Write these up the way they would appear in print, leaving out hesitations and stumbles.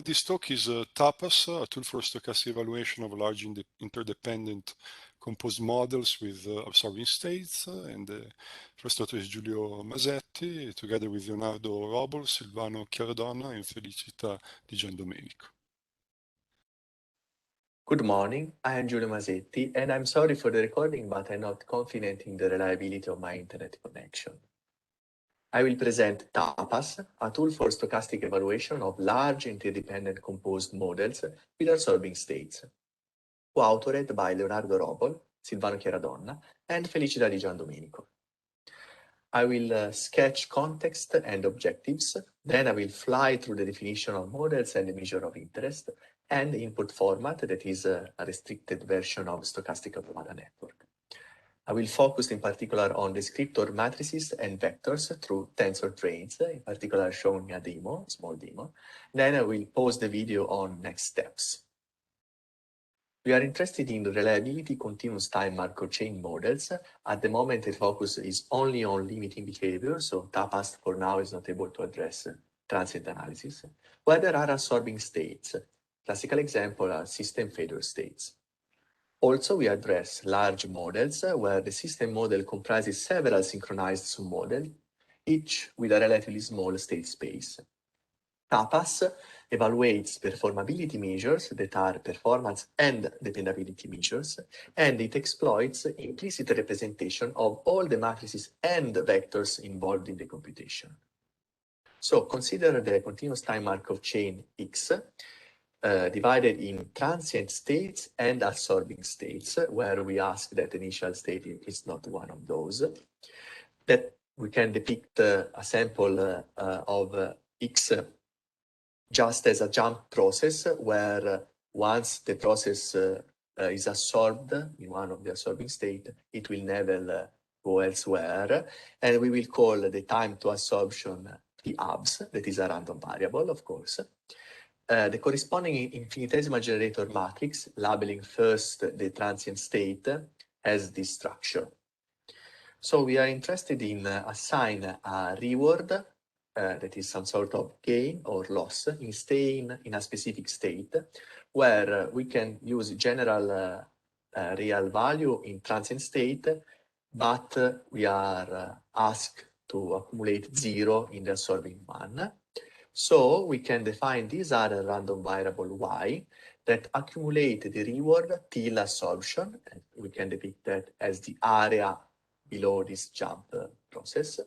This talk is TAPAS, a tool for stochastic evaluation of large interdependent composed models with absorbing states. And the first author is Giulio Masetti, together with Leonardo Robol, Silvano Chiaradonna, and Felicita Di Giandomenico. Good morning, I am Giulio Masetti, and I'm sorry for the recording, but I'm not confident in the reliability of my internet connection. I will present TAPAS, a tool for stochastic evaluation of large interdependent composed models with absorbing states, co-authored by Leonardo Robol, Silvano Chiaradonna, and Felicita Di Giandomenico. I will sketch context and objectives, then I will fly through the definition of models and the measure of interest, and input format that is a restricted version of stochastic automata network. I will focus in particular on descriptor matrices and vectors through tensor trains, in particular showing a demo, a small demo. Then I will pause the video on next steps. We are interested in reliability continuous time Markov chain models. At the moment, the focus is only on limiting behavior, so TAPAS for now is not able to address transient analysis, where there are absorbing states. Classical example are system failure states. Also, we address large models where the system model comprises several synchronized submodels, each with a relatively small state space. TAPAS evaluates performability measures that are performance and dependability measures, and it exploits implicit representation of all the matrices and vectors involved in the computation. So consider the continuous time Markov chain X divided in transient states and absorbing states, where we ask that initial state is not one of those. That we can depict a sample of X just as a jump process, where once the process is absorbed in one of the absorbing state, it will never go elsewhere. And we will call the time to absorption TAPAS, that is a random variable, of course. The corresponding infinitesimal generator matrix, labeling first the transient state, has this structure. So we are interested in assign a reward, that is some sort of gain or loss, in staying in a specific state, where we can use general real value in transient state, but we are asked to accumulate 0 in the absorbing one. So we can define this other random variable y that accumulate the reward till absorption, and we can depict that as the area below this jump process.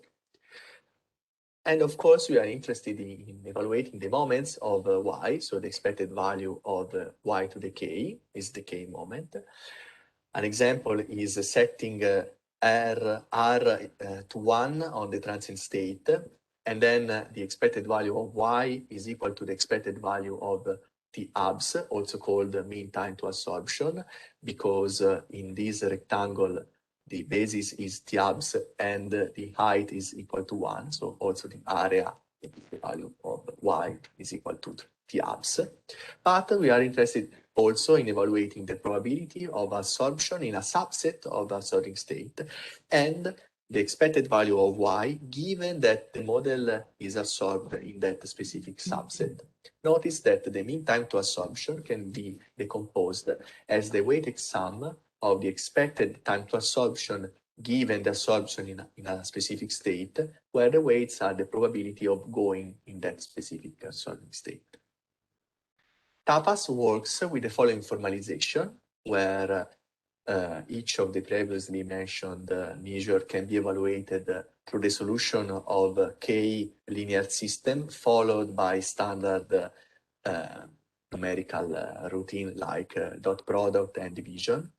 And of course, we are interested in evaluating the moments of y, so the expected value of y to the k is the k moment. An example is setting r to 1 on the transient state, and then the expected value of y is equal to the expected value of TAPAS, also called mean time to absorption, because in this rectangle, the basis is TAPAS and the height is equal to 1. So also the area, the value of y is equal to TAPAS. But we are interested also in evaluating the probability of absorption in a subset of the absorbing state and the expected value of y given that the model is absorbed in that specific subset. Notice that the mean time to absorption can be decomposed as the weighted sum of the expected time to absorption given the absorption in a specific state, where the weights are the probability of going in that specific absorbing state. TAPAS works with the following formalization, where each of the previously mentioned measures can be evaluated through the solution of k linear system followed by standard numerical routine like dot product and division.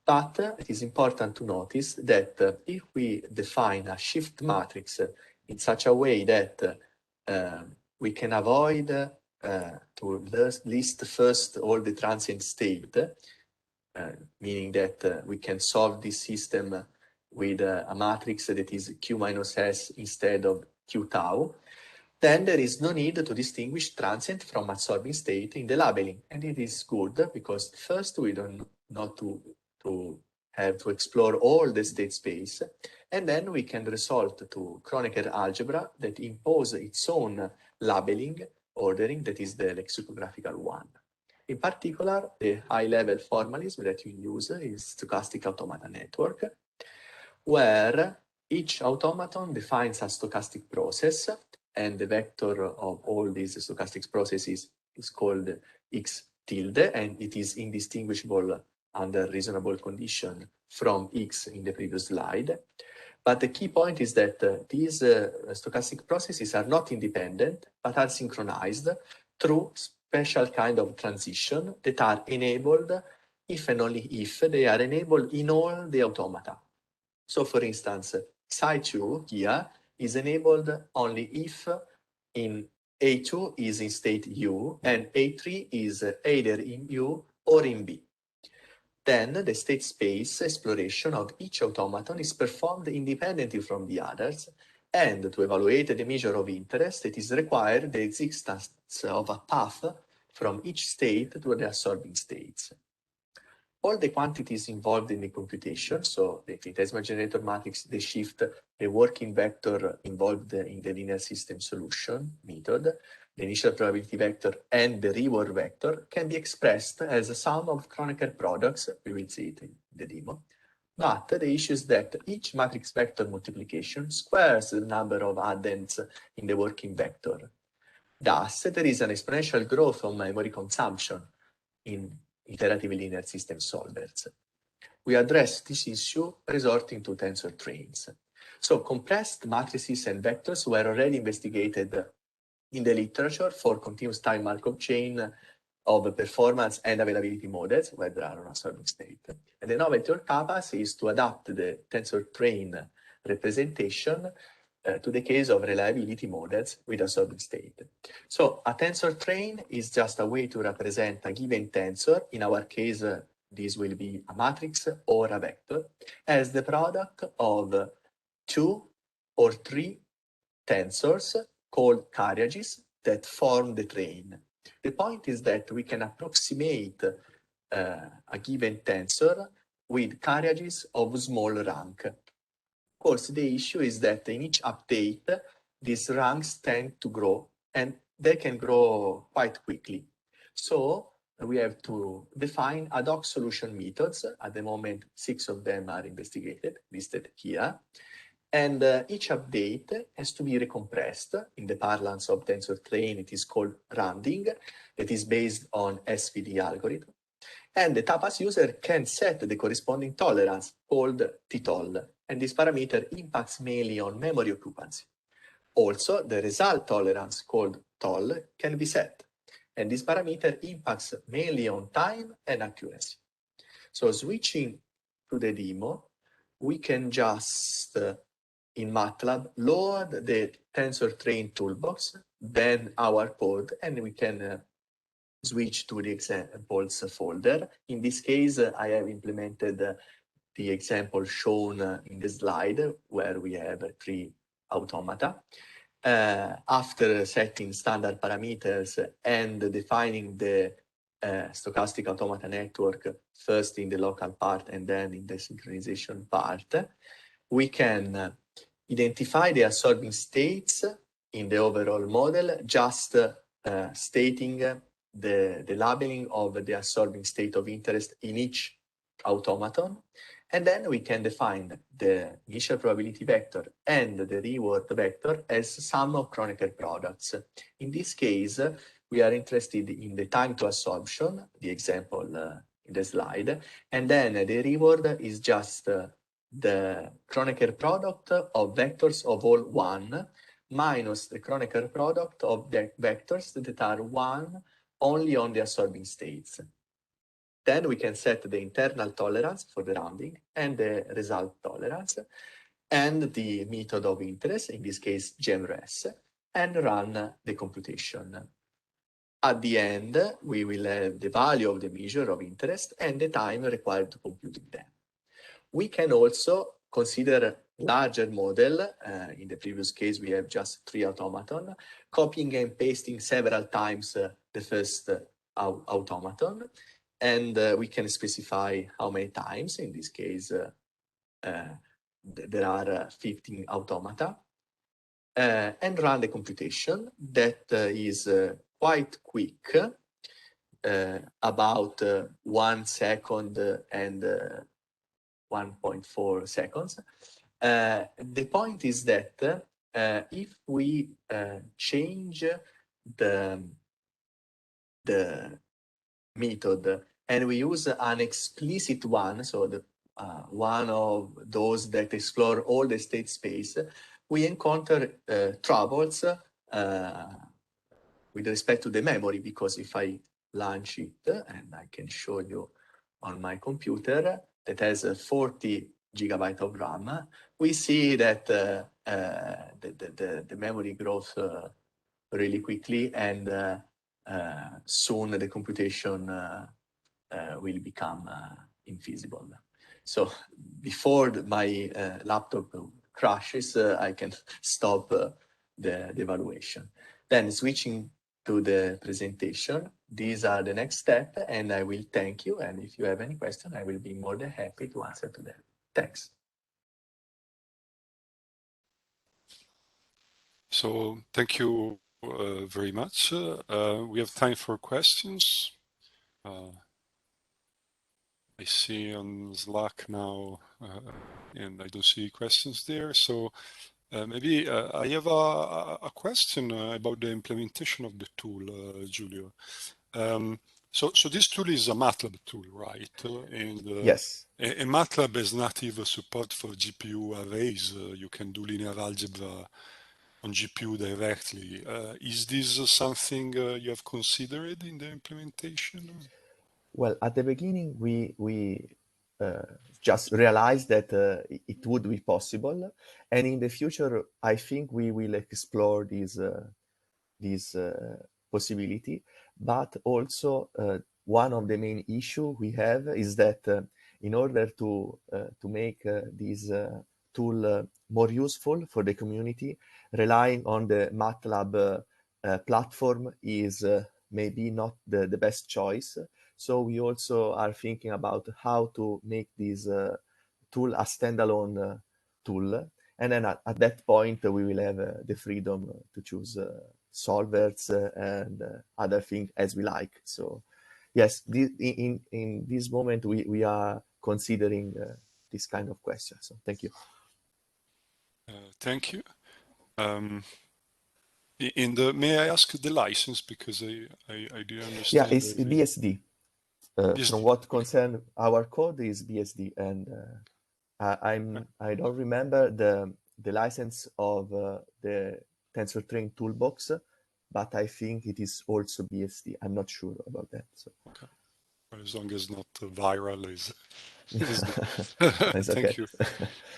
But it is important to notice that if we define a shift matrix in such a way that we can avoid to list first all the transient state, meaning that we can solve this system with a matrix that is Q minus S instead of Q tau, then there is no need to distinguish transient from absorbing state in the labeling. And it is good because first we don't not to have to explore all the state space, and then we can resort to Kronecker algebra that impose its own labeling ordering, that is the lexicographical one. In particular, the high-level formalism that we use is stochastic automata network, where each automaton defines a stochastic process, and the vector of all these stochastic processes is called x tilde, and it is indistinguishable under reasonable condition from x in the previous slide. But the key point is that these stochastic processes are not independent, but are synchronized through special kind of transition that are enabled if and only if they are enabled in all the automata. So for instance, psi2 here is enabled only if in A2 is in state U and A3 is either in U or in B. Then the state space exploration of each automaton is performed independently from the others, and to evaluate the measure of interest, it is required the existence of a path from each state to the absorbing states. All the quantities involved in the computation, so the infinitesimal generator matrix, the shift, the working vector involved in the linear system solution method, the initial probability vector, and the reward vector can be expressed as a sum of Kronecker products. We will see it in the demo. But the issue is that each matrix vector multiplication squares the number of addends in the working vector. Thus, there is an exponential growth of memory consumption in iterative linear system solvers. We address this issue resorting to tensor trains. So compressed matrices and vectors were already investigated in the literature for continuous time Markov chain of performance and availability models, where there are an absorbing state. And the novelty of TAPAS is to adapt the tensor train representation to the case of reliability models with absorbing state. So a tensor train is just a way to represent a given tensor. In our case, this will be a matrix or a vector, as the product of 2 or 3 tensors called carriages that form the train. The point is that we can approximate a given tensor with carriages of small rank. Of course, the issue is that in each update, these ranks tend to grow, and they can grow quite quickly. So we have to define ad hoc solution methods. At the moment, 6 of them are investigated, listed here. And each update has to be recompressed. In the parlance of tensor train, it is called rounding. It is based on SVD algorithm. And the TAPAS user can set the corresponding tolerance called ttoll. And this parameter impacts mainly on memory occupancy. Also, the result tolerance called toll can be set. And this parameter impacts mainly on time and accuracy. So switching to the demo, we can just, in MATLAB, load the tensor train toolbox, then our code, and we can switch to the examples folder. In this case, I have implemented the example shown in the slide, where we have 3 automata. After setting standard parameters and defining the stochastic automata network, first in the local part and then in the synchronization part, we can identify the absorbing states in the overall model, just stating the labeling of the absorbing state of interest in each automaton. And then we can define the initial probability vector and the reward vector as sum of Kronecker products. In this case, we are interested in the time to absorption, the example in the slide, and then the reward is just the Kronecker product of vectors of all 1 minus the Kronecker product of the vectors that are 1 only on the absorbing states. Then we can set the internal tolerance for the rounding and the result tolerance and the method of interest, in this case GEMRES, and run the computation. At the end, we will have the value of the measure of interest and the time required to compute them. We can also consider larger model. In the previous case, we have just 3 automaton, copying and pasting several times the first automaton. And we can specify how many times. In this case, there are 15 automata, and run the computation that is quite quick, about 1 second and 1.4 seconds. The point is that if we change the method and we use an explicit one, so the one of those that explore all the state space, we encounter troubles with respect to the memory, because if I launch it, and I can show you on my computer that has 40 gigabyte of RAM, we see that the memory grows really quickly, and soon the computation will become infeasible. So before my laptop crashes, I can stop the evaluation. Then switching to the presentation, these are the next step, and I will thank you. And if you have any question, I will be more than happy to answer to them. Thanks. So thank you very much. We have time for questions. I see on Slack now, and I don't see questions there. So maybe I have a question about the implementation of the tool, Giulio. So this tool is a MATLAB tool, right? Yes. And MATLAB has native support for GPU arrays. You can do linear algebra on GPU directly. Is this something you have considered in the implementation? Well, at the beginning, we just realized that it would be possible, and in the future, I think we will explore this possibility. But also, one of the main issue we have is that in order to make this tool more useful for the community, relying on the MATLAB platform is maybe not the best choice. So we also are thinking about how to make this tool a standalone tool. And then at that point, we will have the freedom to choose solvers and other things as we like. So yes, in this moment, we are considering this kind of question. So thank you. Thank you. May I ask the license, because I do understand. Yeah, it's BSD. BSD. From what concern our code is BSD, and I don't remember the license of the TensorTrain toolbox, but I think it is also BSD. I'm not sure about that. So. Okay. As long as not viral is It's Thank okay. you.